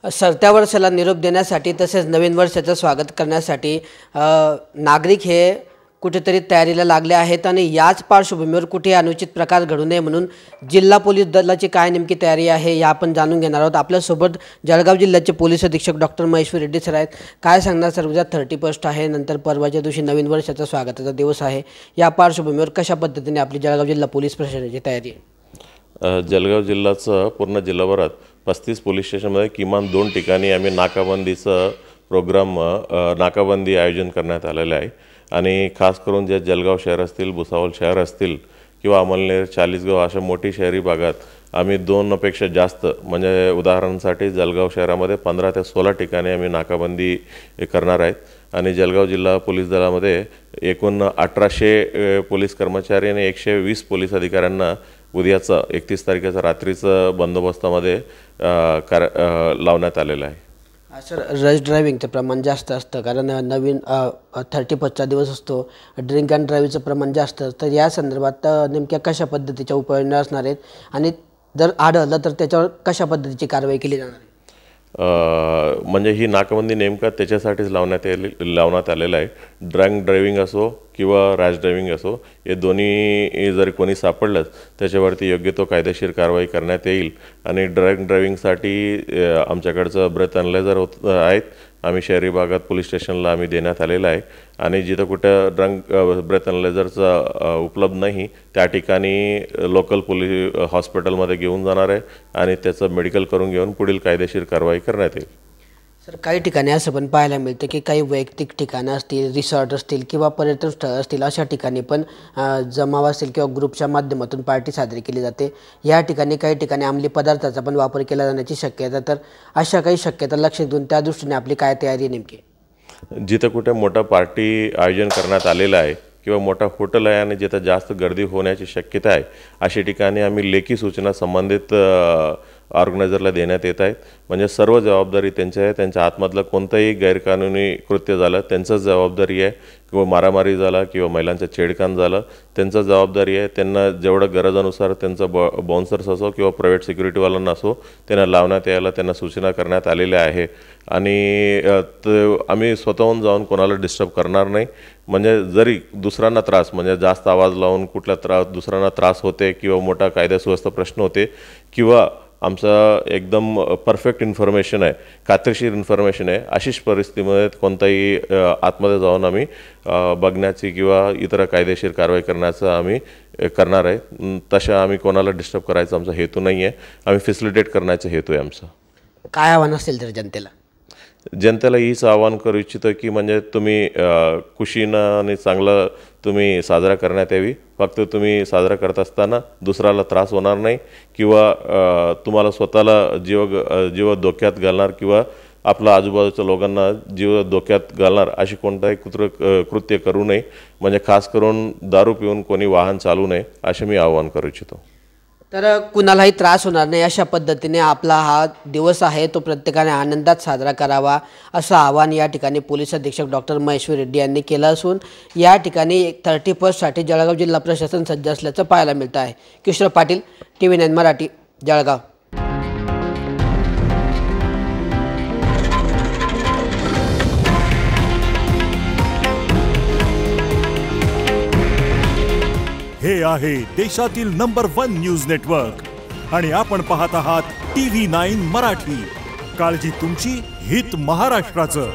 सरत्या वर्षाला निरोप देण्यासाठी तसेच नवीन वर्षाचं स्वागत करण्यासाठी नागरिक हे कुठेतरी तयारीला लागले आहेत आणि याच पार्श्वभूमीवर कुठे अनुचित प्रकार घडू नये म्हणून जिल्हा पोलीस दलाची काय नेमकी तयारी आहे हे आपण जाणून घेणार आहोत। आपल्यासोबत जळगाव जिल्ह्याचे पोलीस अधीक्षक डॉक्टर महेश्वर रेड्डी सर आहेत। काय सांगणार सर, उद्या 31 आहे, नंतर परवाच्या दिवशी नवीन वर्षाचा स्वागताचा दिवस आहे, या पार्श्वभूमीवर कशा पद्धतीने आपली जळगाव जिल्हा पोलीस प्रशासनाची तयारी आहे? जळगाव जिल्ह्याचं पूर्ण जिल्हाभरात 35 पोलीस स्टेशनमध्ये किमान 2 ठिकाणी आम्ही नाकाबंदीचं प्रोग्राम नाकाबंदी आयोजन करण्यात आलेलं आहे आणि खास करून जे जळगाव शहर असतील, भुसावळ शहर असतील किंवा अमळनेर, चाळीसगाव अशा मोठी शहरी भागात आम्ही 2 पेक्षा जास्त म्हणजे उदाहरणासाठी जळगाव शहरामध्ये 15 ते 16 ठिकाणी आम्ही नाकाबंदी करणार आहेत आणि जळगाव जिल्हा पोलीस दलामध्ये एकूण 1800 पोलीस कर्मचारी आणि 120 पोलीस अधिकाऱ्यांना उद्याचा 31 तारखेचा रात्रीचं बंदोबस्तामध्ये लावण्यात आलेलं आहे। सर, रश ड्रायव्हिंगचं प्रमाण जास्त असतं कारण नवीन 31चा दिवस असतो, ड्रिंक अँड ड्राईव्हचं प्रमाण जास्त असतं, तर या संदर्भात नेमक्या कशा पद्धतीच्या उपाययोजना असणार आहेत आणि जर आढळलं तर त्याच्यावर कशा पद्धतीची कारवाई केली जाणार आहे? म्हणजे ही नाकाबंदी नेमका त्याच्यासाठीच लावण्यात आलेलं आहे। ड्रंक ड्रायव्हिंग असो किंवा रॅश ड्रायव्हिंग असो, हे दोन्ही जर कोणी सापडलंच त्याच्यावरती योग्य तो कायदेशीर कारवाई करण्यात येईल आणि ड्रंक ड्रायव्हिंगसाठी आमच्याकडचं ब्रेथ अनलायझर आहेत, आम्ही शहरी भागात पोलीस स्टेशनला आम्ही देण्यात आलेलं आहे आणि जिथं कुठं ब्रेथ अनलायझरचा उपलब्ध नाही त्या ठिकाणी लोकल पोलीस हॉस्पिटलमध्ये घेऊन जाणार आहे आणि त्याचं मेडिकल करून घेऊन पुढील कायदेशीर कारवाई करण्यात येईल। सर, काही ठिकाणी असं पण पाहायला मिळतं की काही वैयक्तिक ठिकाणं असतील, रिसॉर्ट असतील किंवा पर्यटन स्थळ असतील, अशा ठिकाणी पण जमाव असेल किंवा ग्रुपच्या माध्यमातून पार्टी साजरी केली जाते। या ठिकाणी काही ठिकाणी अंमली पदार्थाचा पण वापर केला जाण्याची शक्यता, तर अशा काही शक्यता लक्षात घेऊन त्या दृष्टीने आपली काय तयारी नेमकी? जिथं कुठे मोठा पार्टी आयोजन करण्यात आलेलं आहे किंवा मोठा हॉटेल आहे आणि जिथं जास्त गर्दी होण्याची शक्यता आहे अशा ठिकाणी आम्ही लेखी सूचना संबंधित ऑर्गनायझरला देण्यात येत आहेत। म्हणजे सर्व जबाबदारी त्यांची आहे, त्यांच्या आतमधलं कोणतंही गैरकानूनी कृत्य झालं त्यांचंच जबाबदारी आहे किंवा मारामारी झाला किंवा महिलांचं छेडखान झालं त्यांचं जबाबदारी आहे। त्यांना जेवढं गरजानुसार त्यांचं बाउन्सर्स असो किंवा प्रायव्हेट सिक्युरिटीवाल्यांना असो त्यांना लावण्यात यायला त्यांना सूचना करण्यात आलेल्या आहे आणि आम्ही स्वतःहून जाऊन कोणाला डिस्टर्ब करणार नाही। म्हणजे जरी दुसऱ्यांना त्रास म्हणजे जास्त आवाज लावून दुसऱ्यांना त्रास होते किंवा मोठा कायदा सुव्यवस्था प्रश्न होते किंवा आमचा एकदम परफेक्ट इन्फॉर्मेशन आहे, खात्रीशीर इन्फॉर्मेशन आहे, अशीच परिस्थितीमध्ये कोणताही आतमध्ये जाऊन आम्ही बघण्याची किंवा इतर कायदेशीर कारवाई करण्याचं आम्ही करणार आहे। तशा आम्ही कोणाला डिस्टर्ब करायचा आमचा हेतू नाही आहे, आम्ही फॅसिलिटेट करण्याचा हेतू आहे आमचा। काय आव्हान असेल तर जनतेला हीच आवाहन करू इच्छितो की म्हणजे तुम्ही खुशीनं आणि चांगलं तुम्ही साजरा करण्यात यावी। फक्त तुम्ही साजरा करत असताना दुसऱ्याला त्रास होणार नाही किंवा तुम्हाला स्वतःला जीव धोक्यात घालणार किंवा आपल्या आजूबाजूच्या लोकांना जीव धोक्यात घालणार अशी कोणताही कृत्य करू नये। म्हणजे खास करून दारू पिऊन कोणी वाहन चालवू नये असे मी आवाहन करू इच्छितो। तर कुणालाही त्रास होणार नाही अशा पद्धतीने आपला हा दिवस आहे तो प्रत्येकाने आनंदात साजरा करावा असं आवाहन या ठिकाणी पोलीस अधीक्षक डॉक्टर महेश्वर रेड्डी यांनी केलं असून या ठिकाणी 31साठी जळगाव जिल्हा प्रशासन सज्ज असल्याचं पाहायला मिळतं आहे। किशोर पाटील, TV9 मराठी, जळगाव। हे आहे देशातील नंबर 1 न्यूज नेटवर्क आणि आपण पाहत आहात TV9 मराठी। काळजी तुमची, हित महाराष्ट्राचं।